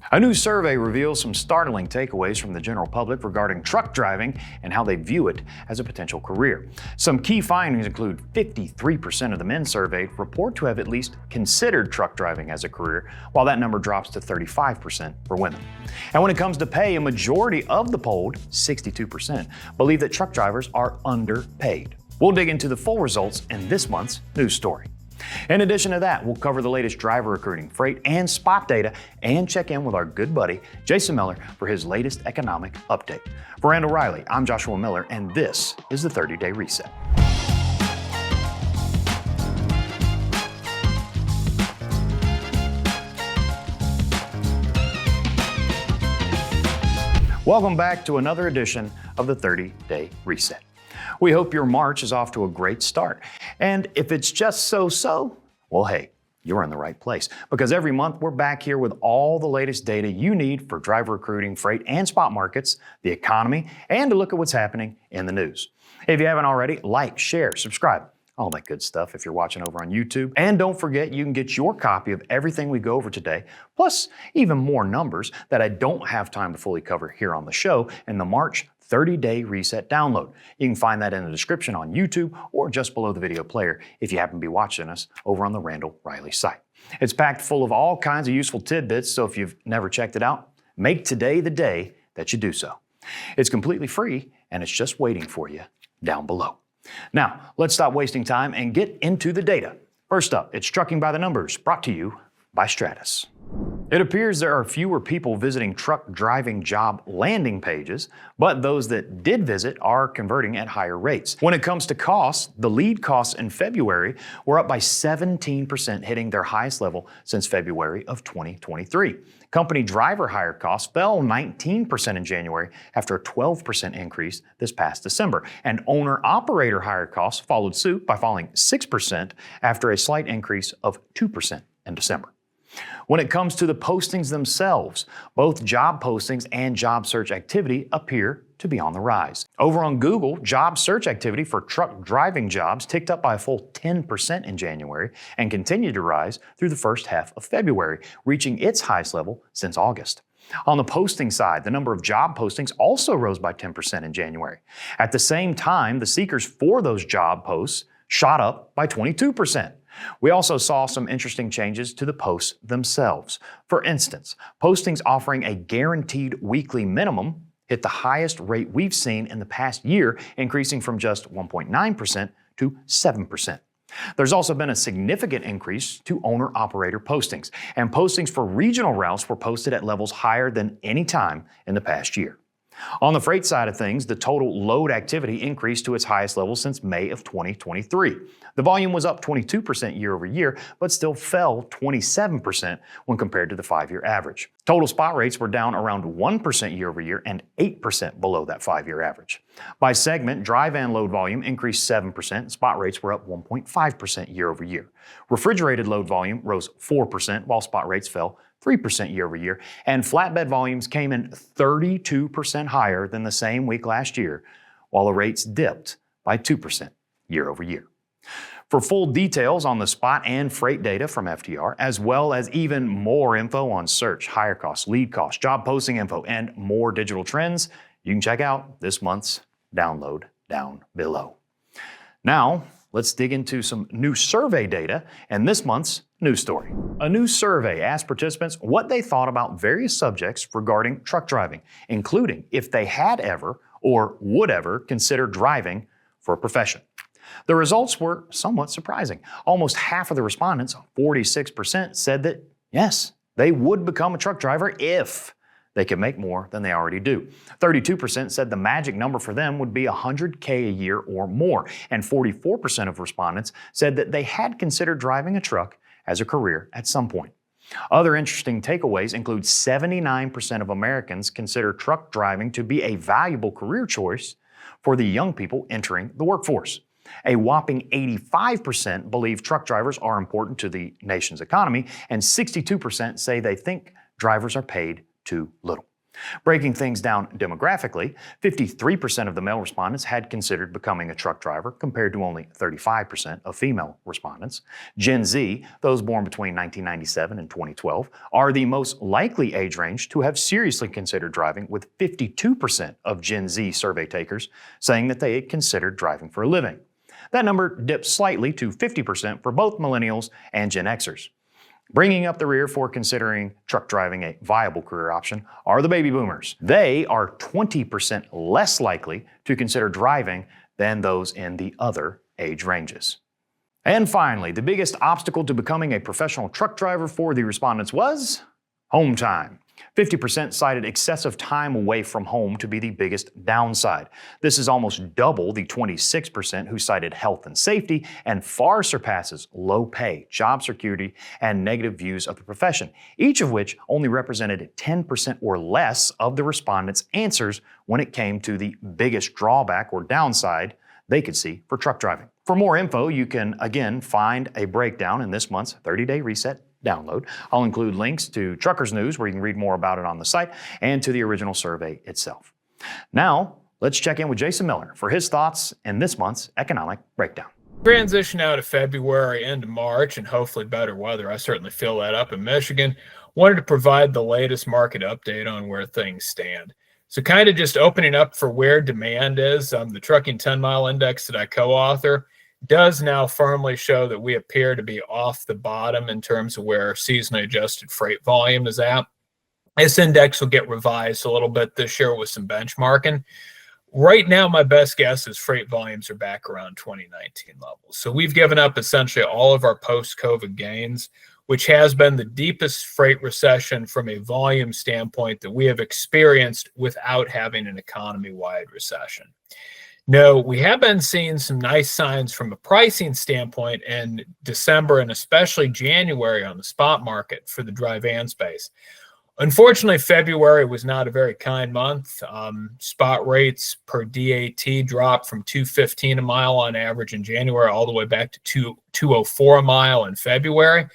A new survey reveals some startling takeaways from the general public regarding truck driving and how they view it as a potential career. Some key findings include 53% of the men surveyed report to have at least considered truck driving as a career, while that number drops to 35% for women. And when it comes to pay, a majority of the polled, 62%, believe that truck drivers are underpaid. We'll dig into the full results in this month's news story. In addition to that, we'll cover the latest driver recruiting, freight, and spot data, and check in with our good buddy, Jason Miller, for his latest economic update. For Randall Reilly, I'm Joshua Miller, and this is the 30-Day Reset. Welcome back to another edition of the 30-Day Reset. We hope your March is off to a great start. And if it's just so-so, well, hey, you're in the right place. Because every month we're back here with all the latest data you need for driver recruiting, freight, and spot markets, the economy, and to look at what's happening in the news. If you haven't already, like, share, subscribe, all that good stuff if you're watching over on YouTube. And don't forget, you can get your copy of everything we go over today, plus even more numbers that I don't have time to fully cover here on the show in the March 30-Day Reset download. You can find that in the description on YouTube or just below the video player if you happen to be watching us over on the Randall Reilly site. It's packed full of all kinds of useful tidbits, so if you've never checked it out, make today the day that you do so. It's completely free, and it's just waiting for you down below. Now, let's stop wasting time and get into the data. First up, it's Trucking by the Numbers, brought to you by Stratus. It appears there are fewer people visiting truck driving job landing pages, but those that did visit are converting at higher rates. When it comes to costs, the lead costs in February were up by 17%, hitting their highest level since February of 2023. Company driver hire costs fell 19% in January after a 12% increase this past December, and owner-operator hire costs followed suit by falling 6% after a slight increase of 2% in December. When it comes to the postings themselves, both job postings and job search activity appear to be on the rise. Over on Google, job search activity for truck driving jobs ticked up by a full 10% in January and continued to rise through the first half of February, reaching its highest level since August. On the posting side, the number of job postings also rose by 10% in January. At the same time, the seekers for those job posts shot up by 22%. We also saw some interesting changes to the posts themselves. For instance, postings offering a guaranteed weekly minimum hit the highest rate we've seen in the past year, increasing from just 1.9% to 7%. There's also been a significant increase to owner-operator postings, and postings for regional routes were posted at levels higher than any time in the past year. On the freight side of things, the total load activity increased to its highest level since May of 2023. The volume was up 22% year over year, but still fell 27% when compared to the 5-year average. Total spot rates were down around 1% year over year and 8% below that 5-year average. By segment, dry van load volume increased 7%, and spot rates were up 1.5% year over year. Refrigerated load volume rose 4%, while spot rates fell 3% year over year, and flatbed volumes came in 32% higher than the same week last year, while the rates dipped by 2% year over year. For full details on the spot and freight data from FTR, as well as even more info on search, hire costs, lead costs, job posting info, and more digital trends, you can check out this month's download down below. Now, let's dig into some new survey data and this month's news story. A new survey asked participants what they thought about various subjects regarding truck driving, including if they had ever or would ever consider driving for a profession. The results were somewhat surprising. Almost half of the respondents, 46%, said that yes, they would become a truck driver if they could make more than they already do. 32% said the magic number for them would be $100K a year or more, and 44% of respondents said that they had considered driving a truck as a career at some point. Other interesting takeaways include 79% of Americans consider truck driving to be a valuable career choice for the young people entering the workforce. A whopping 85% believe truck drivers are important to the nation's economy, and 62% say they think drivers are paid too little. Breaking things down demographically, 53% of the male respondents had considered becoming a truck driver compared to only 35% of female respondents. Gen Z, those born between 1997 and 2012, are the most likely age range to have seriously considered driving, with 52% of Gen Z survey takers saying that they had considered driving for a living. That number dipped slightly to 50% for both millennials and Gen Xers. Bringing up the rear for considering truck driving a viable career option are the baby boomers. They are 20% less likely to consider driving than those in the other age ranges. And finally, the biggest obstacle to becoming a professional truck driver for the respondents was home time. 50% cited excessive time away from home to be the biggest downside. This is almost double the 26% who cited health and safety, and far surpasses low pay, job security, and negative views of the profession, each of which only represented 10% or less of the respondents' answers when it came to the biggest drawback or downside they could see for truck driving. For more info, you can again find a breakdown in this month's 30-day reset download. I'll include links to Truckers News, where you can read more about it on the site, and to the original survey itself. Now, let's check in with Jason Miller for his thoughts in this month's economic breakdown. Transition out of February into March and hopefully better weather. I certainly feel that up in Michigan. Wanted to provide the latest market update on where things stand. So kind of just opening up for where demand is. The Trucking 10-Mile Index that I co-author does now firmly show that we appear to be off the bottom in terms of where seasonally adjusted freight volume is at. This index will get revised a little bit this year with some benchmarking. Right now, my best guess is freight volumes are back around 2019 levels. So we've given up essentially all of our post-COVID gains, which has been the deepest freight recession from a volume standpoint that we have experienced without having an economy-wide recession. No, we have been seeing some nice signs from a pricing standpoint in December and especially January on the spot market for the dry van space. Unfortunately, February was not a very kind month. Spot rates per DAT dropped from $215 a mile on average in January all the way back to $204 a mile in February.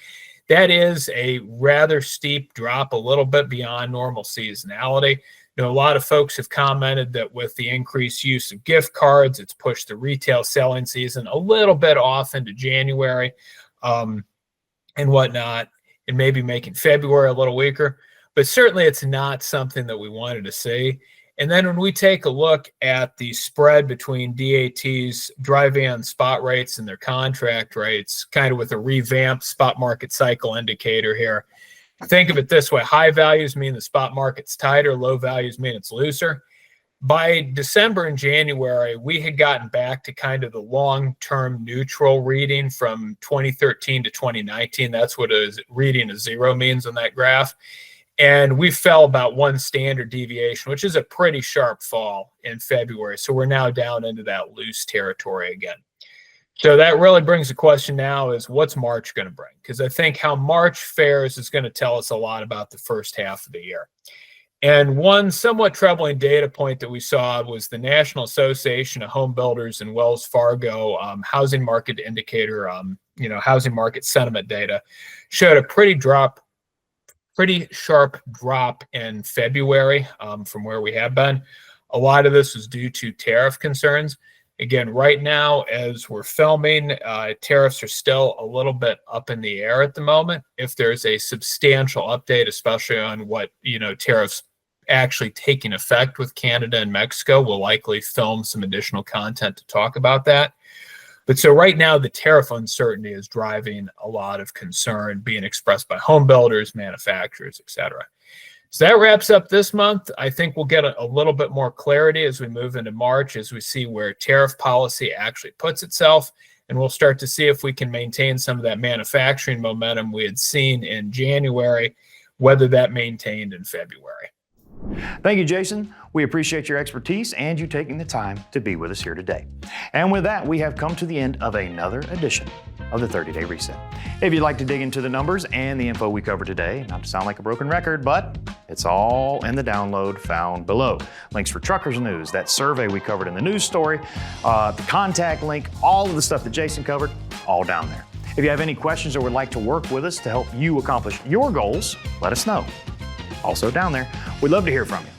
That is a rather steep drop, a little bit beyond normal seasonality. You know, a lot of folks have commented that with the increased use of gift cards, it's pushed the retail selling season a little bit off into January and whatnot, and maybe making February a little weaker. But certainly it's not something that we wanted to see. And then when we take a look at the spread between DAT's dry van spot rates and their contract rates, kind of with a revamped spot market cycle indicator here, think of it this way. High values mean the spot market's tighter. Low values mean it's looser. By December and January, we had gotten back to kind of the long-term neutral reading from 2013 to 2019. That's what a reading of zero means on that graph. And we fell about one standard deviation, which is a pretty sharp fall in February. So we're now down into that loose territory again. So that really brings the question now is what's March going to bring? Because I think how March fares is going to tell us a lot about the first half of the year. And one somewhat troubling data point that we saw was the National Association of Home Builders and Wells Fargo housing market indicator, housing market sentiment data showed a pretty sharp drop in February from where we have been. A lot of this was due to tariff concerns. Again, right now, as we're filming, tariffs are still a little bit up in the air at the moment. If there's a substantial update, especially on what, tariffs actually taking effect with Canada and Mexico, we'll likely film some additional content to talk about that. But so right now, the tariff uncertainty is driving a lot of concern being expressed by home builders, manufacturers, et cetera. So that wraps up this month. I think we'll get a little bit more clarity as we move into March, as we see where tariff policy actually puts itself. And we'll start to see if we can maintain some of that manufacturing momentum we had seen in January, whether that maintained in February. Thank you, Jason. We appreciate your expertise and you taking the time to be with us here today. And with that, we have come to the end of another edition of the 30-Day Reset. If you'd like to dig into the numbers and the info we covered today, not to sound like a broken record, but it's all in the download found below. Links for Truckers News, that survey we covered in the news story, the contact link, all of the stuff that Jason covered, all down there. If you have any questions or would like to work with us to help you accomplish your goals, let us know. Also down there, we'd love to hear from you.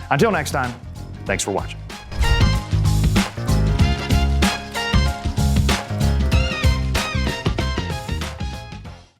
Until next time, thanks for watching.